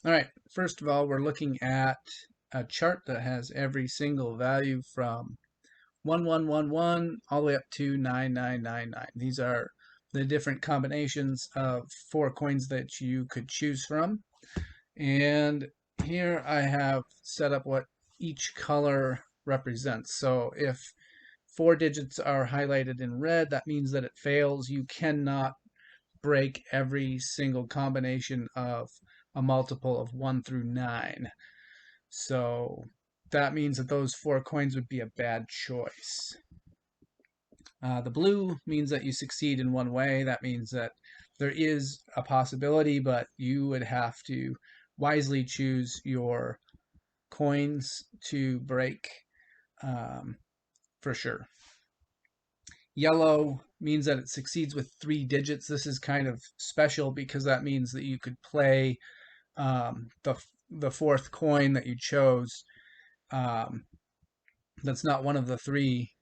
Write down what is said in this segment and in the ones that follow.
All right, first of all, we're looking at a chart that has every single value from 1111 all the way up to 9999. These are the different combinations of four coins that you could choose from. And here I have set up what each color represents. So if four digits are highlighted in red, that means that it fails. You cannot break every single combination of a multiple of 1 through 9. So that means that those four coins would be a bad choice. The blue means that you succeed in one way. That means that there is a possibility, but you would have to wisely choose your coins to break um, for sure. Yellow means that it succeeds with 3 digits. This is kind of special because that means that you could play the fourth coin that you chose. Um, that's not one of the three.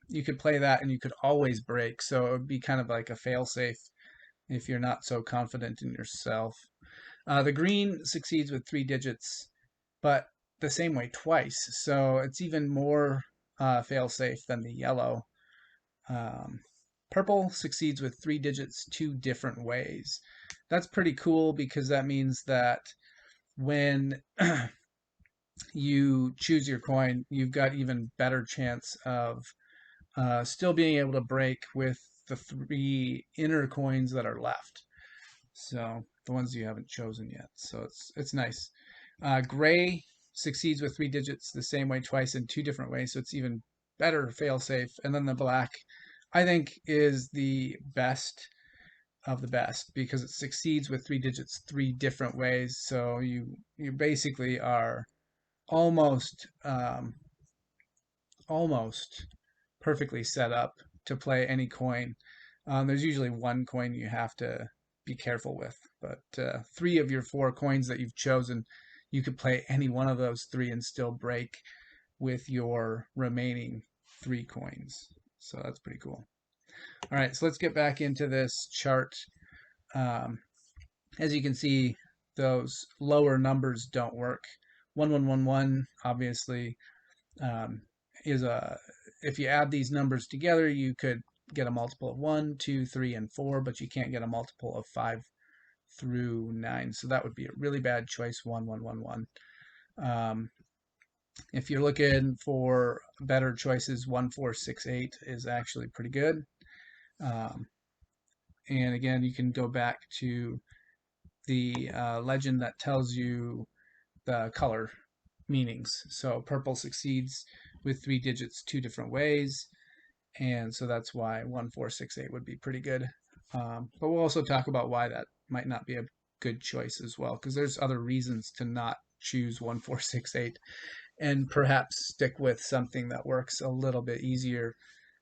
You could play that and you could always break. So it would be kind of like a fail-safe if you're not so confident in yourself. The green succeeds with 3 digits, but the same way twice. So it's even more fail-safe than the yellow. Um, Purple succeeds with 3 digits 2 different ways. That's pretty cool because that means that when you choose your coin, you've got even better chance of still being able to break with the 3 inner coins that are left. So the ones you haven't chosen yet. So it's nice. Gray succeeds with 3 digits the same way twice in 2 different ways. So it's even better fail safe. And then the black, I think, is the best of the best because it succeeds with 3 digits 3 different ways. So you basically are almost almost perfectly set up to play any coin. There's usually one coin you have to be careful with, but 3 of your 4 coins that you've chosen, you could play any one of those 3 and still break with your remaining 3 coins. So that's pretty cool. All right, so let's get back into this chart. Um, as you can see, those lower numbers don't work. 1111 obviously um, is a, if you add these numbers together, you could get a multiple of 1, 2, 3, and 4, but you can't get a multiple of 5 through 9. So that would be a really bad choice, 1111. If you're looking for better choices, 1468 is actually pretty good. Um, and again, you can go back to the legend that tells you the color meanings. So purple succeeds with 3 digits 2 different ways, and so that's why 1468 would be pretty good. But we'll also talk about why that might not be a good choice as well, because there's other reasons to not choose 1468 and perhaps stick with something that works a little bit easier,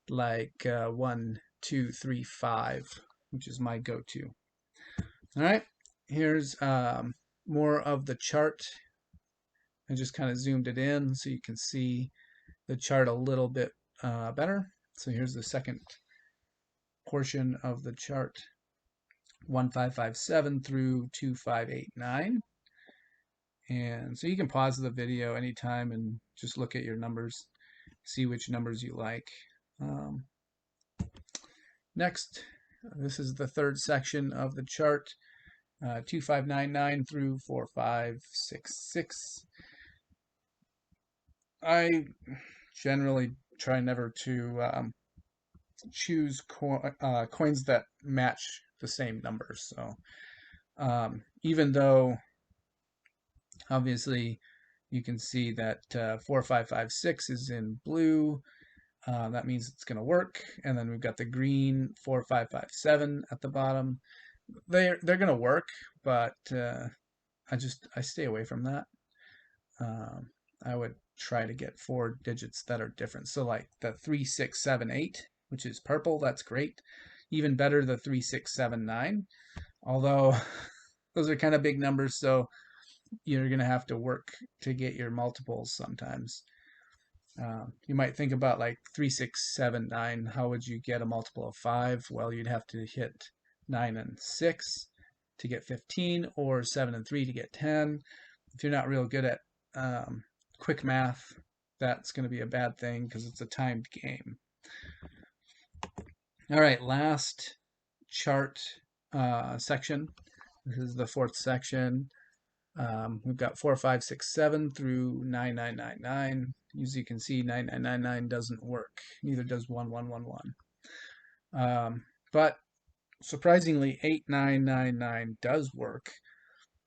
like 1, 2, 3, 5, which is my go-to. All right, here's more of the chart. I just kind of zoomed it in so you can see the chart a little bit better. So here's the second portion of the chart, 1557 through 2589. And so you can pause the video anytime and just look at your numbers, see which numbers you like. Next, this is the third section of the chart, 2599 through 4566. I generally try never to choose coins that match the same numbers. So even though obviously you can see that 4556 is in blue, that means it's going to work. And then we've got the green 4557 at the bottom. They're going to work, but I stay away from that. I would try to get 4 digits that are different. So like the 3678, which is purple, that's great. Even better, the 3679. Although those are kind of big numbers, so you're going to have to work to get your multiples sometimes. You might think about like 3679. How would you get a multiple of 5? Well, you'd have to hit 9 and 6 to get 15 or 7 and 3 to get 10. If you're not real good at quick math, that's going to be a bad thing because it's a timed game. All right, last chart section. This is the fourth section. We've got 4, 5, 6, 7 through 9, 9, 9, 9. As you can see, 9, 9, 9, 9 doesn't work. Neither does 1, 1, 1, 1. But surprisingly, 8, 9, 9, 9 does work.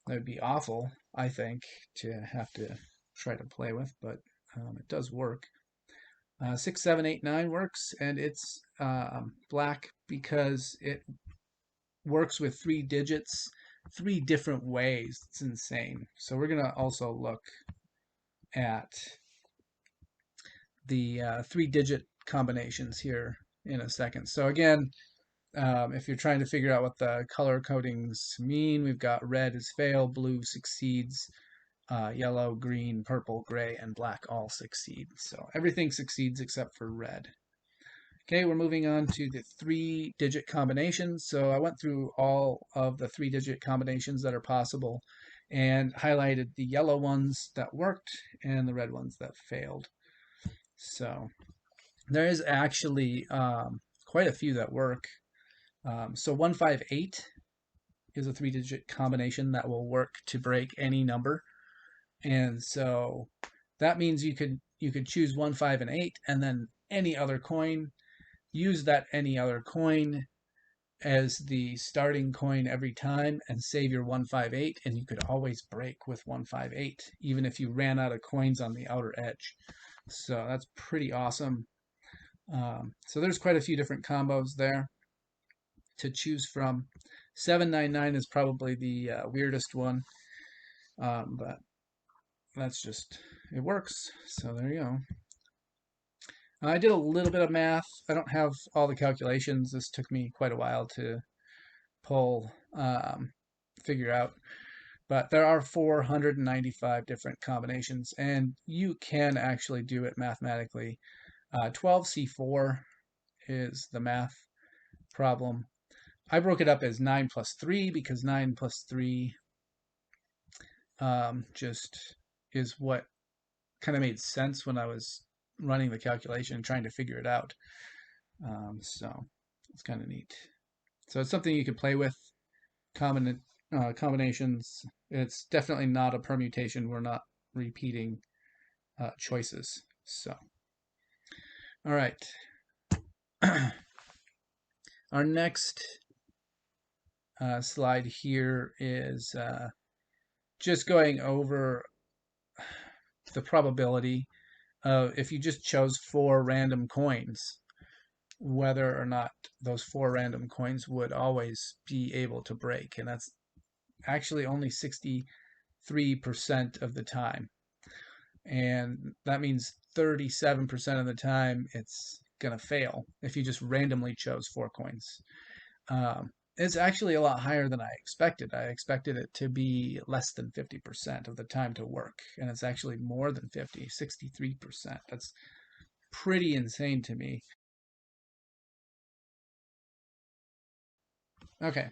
That would be awful, I think, to have to try to play with, but it does work. 6, 7, 8, 9 works, and it's black because it works with 3 digits 3 different ways. It's insane. So we're going to also look at the 3-digit combinations here in a second. So again, if you're trying to figure out what the color codings mean, we've got red is fail, blue succeeds, yellow, green, purple, gray, and black all succeed. So everything succeeds except for red. Okay, we're moving on to the 3-digit combinations. So I went through all of the 3-digit combinations that are possible and highlighted the yellow ones that worked and the red ones that failed. So there is actually quite a few that work. So 158 is a 3-digit combination that will work to break any number. And so that means you could choose 1, 5, and 8, and then any other coin. Use that any other coin as the starting coin every time and save your 158, and you could always break with 158 even if you ran out of coins on the outer edge. So that's pretty awesome. So there's quite a few different combos there to choose from. 799 is probably the weirdest one, but that's just, it works. So there you go. I did a little bit of math. I don't have all the calculations. This took me quite a while to figure out. But there are 495 different combinations, and you can actually do it mathematically. 12C4 is the math problem. I broke it up as 9 plus 3 because 9 plus 3 just is what kind of made sense when I was running the calculation and trying to figure it out. So it's kind of neat. So it's something you can play with. Combinations. It's definitely not a permutation. We're not repeating choices. So, all right. Our next slide here is just going over the probability of if you just chose 4 random coins, whether or not those 4 random coins would always be able to break. And that's actually only 63% of the time. And that means 37% of the time it's going to fail if you just randomly chose 4 coins. It's actually a lot higher than I expected. I expected it to be less than 50% of the time to work, and it's actually more than 50, 63%. That's pretty insane to me. Okay,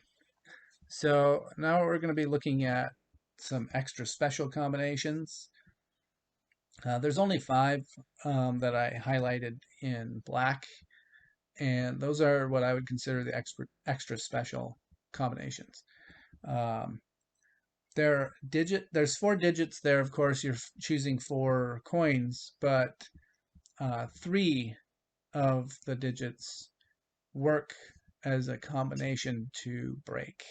so now we're going to be looking at some extra special combinations. There's only 5 that I highlighted in black, and those are what I would consider the extra special combinations. There's 4 digits there. Of course, you're choosing 4 coins, but 3 of the digits work as a combination to break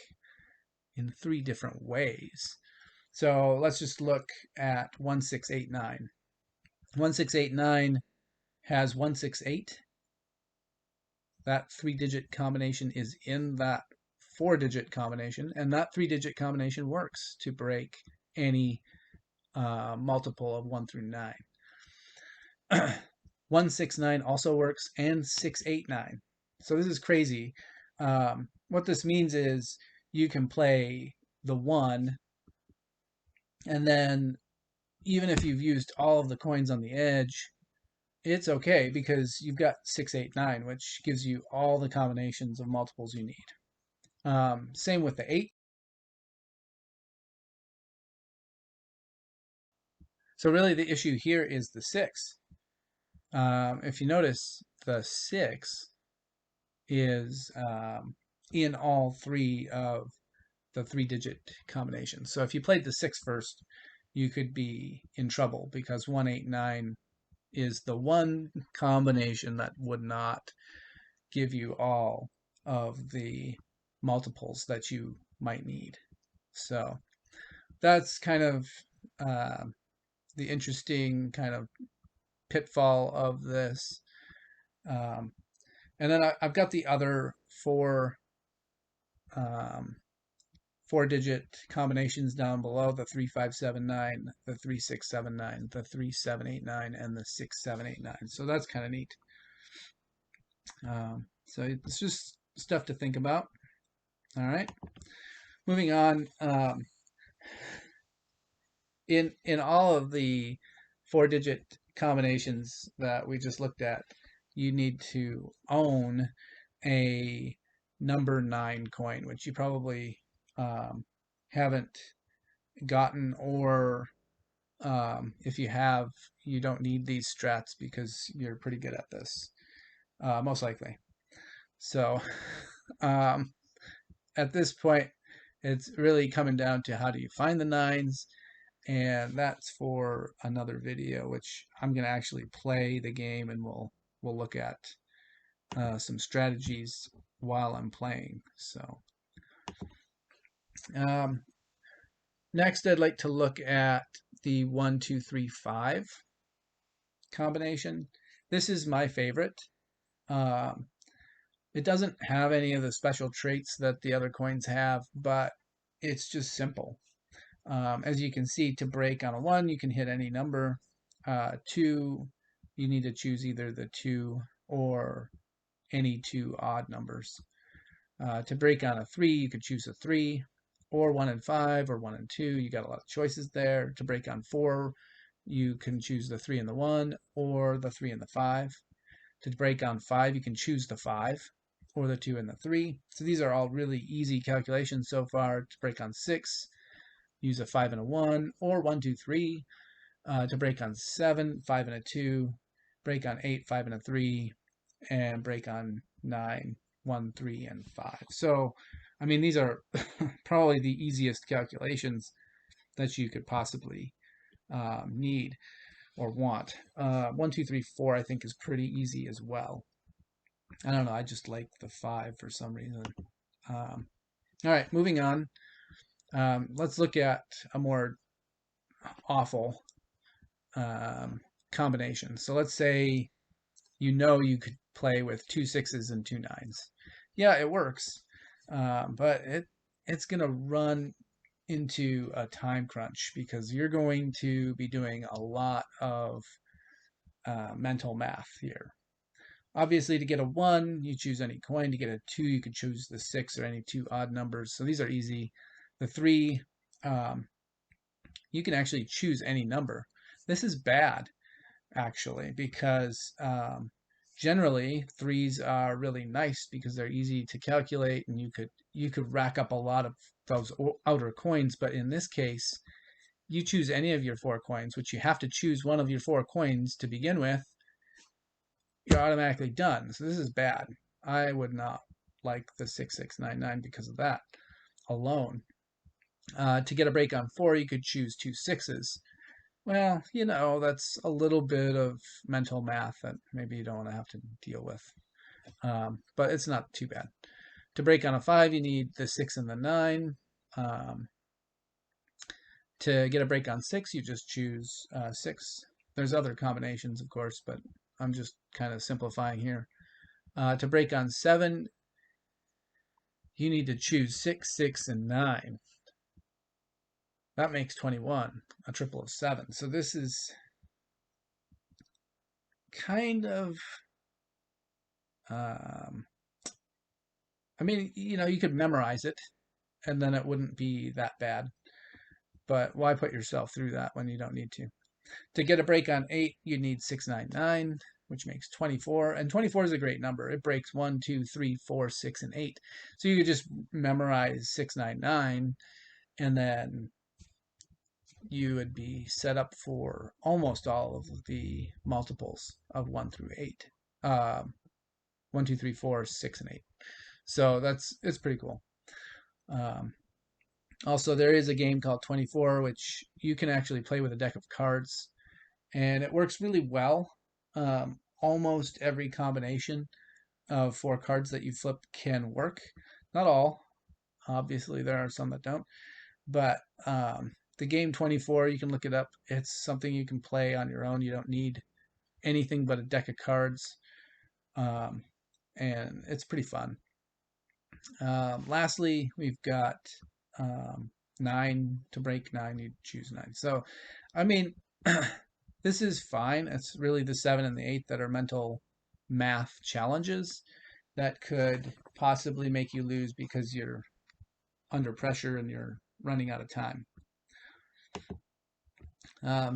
in 3 different ways. So let's just look at 1689. 1689 has 168. That 3-digit combination is in that 4-digit combination, and that 3-digit combination works to break any multiple of 1 through 9. 169 also works, and 689. So this is crazy. What this means is you can play the 1, and then even if you've used all of the coins on the edge, it's okay because you've got 689, which gives you all the combinations of multiples you need. Same with the 8. So really the issue here is the 6. If you notice, the 6 is in all three of the 3-digit combinations. So if you played the 6 first, you could be in trouble because 189 is the one combination that would not give you all of the multiples that you might need. So that's kind of the interesting kind of pitfall of this. Um, and then I've got the other um, 4-digit combinations down below: the 3579, the 3679, the 3789, and the 6789. So that's kind of neat. So it's just stuff to think about. All right, moving on. In all of the 4-digit combinations that we just looked at, you need to own a number 9 coin, which you probably haven't gotten, or if you have, you don't need these strats because you're pretty good at this, most likely. So um, at this point, it's really coming down to how do you find the 9s, and that's for another video, which I'm going to actually play the game, and we'll look at some strategies while I'm playing. So next, I'd like to look at the 1, 2, 3, 5 combination. This is my favorite. It doesn't have any of the special traits that the other coins have, but it's just simple. As you can see, to break on a 1, you can hit any number. 2, you need to choose either the 2 or any 2 odd numbers. To break on a 3, you could choose a 3, or 1 and 5, or 1 and 2. You got a lot of choices there. To break on 4, you can choose the 3 and the 1, or the 3 and the 5. To break on 5, you can choose the 5, or the 2 and the 3. So these are all really easy calculations so far. To break on 6, use a 5 and a 1, or 1, 2, 3. To break on 7, 5 and a 2. Break on 8, 5 and a 3. And break on 9, 1, 3, and 5. So, I mean, these are probably the easiest calculations that you could possibly need or want. 1, 2, 3, 4, I think is pretty easy as well. I don't know, I just like the 5 for some reason. All right, moving on. Let's look at a more awful combination. So let's say you could play with 2 6s and 2 9s. Yeah, it works, but it's going to run into a time crunch because you're going to be doing a lot of mental math here. Obviously, to get a 1, you choose any coin. To get a 2, you could choose the 6 or any 2 odd numbers. So these are easy. The 3, you can actually choose any number. This is bad, actually, because generally 3s are really nice because they're easy to calculate, and you could rack up a lot of those outer coins. But in this case, you choose any of your 4 coins, which you have to choose one of your 4 coins to begin with. You're automatically done. So this is bad. I would not like the 6699 because of that alone. To get a break on 4, you could choose 2 6s. Well, that's a little bit of mental math that maybe you don't want to have to deal with. But it's not too bad. To break on a 5, you need the 6 and the 9. To get a break on 6, you just choose 6. There's other combinations, of course, but I'm just kind of simplifying here. To break on 7, you need to choose 6, 6, and 9. That makes 21, a triple of 7. So this is kind of, I mean, you could memorize it, and then it wouldn't be that bad. But why put yourself through that when you don't need to? To get a break on 8, you need 699, which makes 24. And 24 is a great number. It breaks 1, 2, 3, 4, 6, and 8. So you could just memorize 699 and then you would be set up for almost all of the multiples of 1 through 8. 1, 2, 3, 4, 6, and 8. So it's pretty cool. Um, Also, there is a game called 24, which you can actually play with a deck of cards, and it works really well. Almost every combination of 4 cards that you flip can work. Not all, obviously, there are some that don't. But the game 24, you can look it up. It's something you can play on your own. You don't need anything but a deck of cards, um, and it's pretty fun. Lastly, we've got um, 9 to break 9. You choose 9. So, I mean, this is fine. It's really the 7 and the 8 that are mental math challenges that could possibly make you lose because you're under pressure and you're running out of time.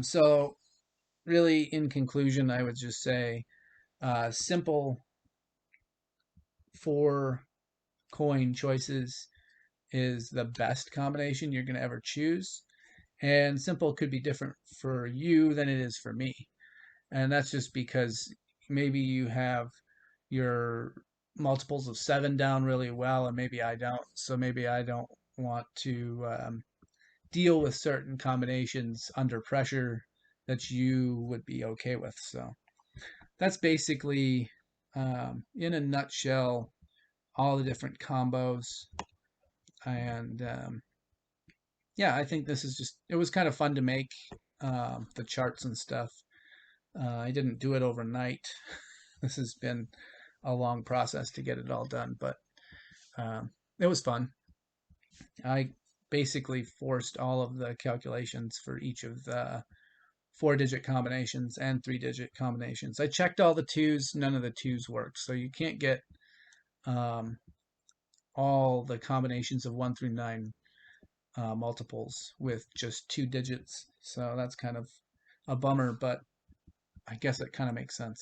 So, really, in conclusion, I would just say simple 4 coin choices is the best combination you're going to ever choose. And simple could be different for you than it is for me. And that's just because maybe you have your multiples of 7 down really well, and maybe I don't. So maybe I don't want to deal with certain combinations under pressure that you would be okay with. So that's basically, in a nutshell, all the different combos. And yeah, I think this is just, it was kind of fun to make the charts and stuff. I didn't do it overnight. This has been a long process to get it all done, but it was fun. I basically forced all of the calculations for each of the 4-digit combinations and 3-digit combinations. I checked all the twos, none of the twos worked. So you can't get um, all the combinations of 1 through 9 multiples with just 2 digits. So that's kind of a bummer, but I guess it kind of makes sense.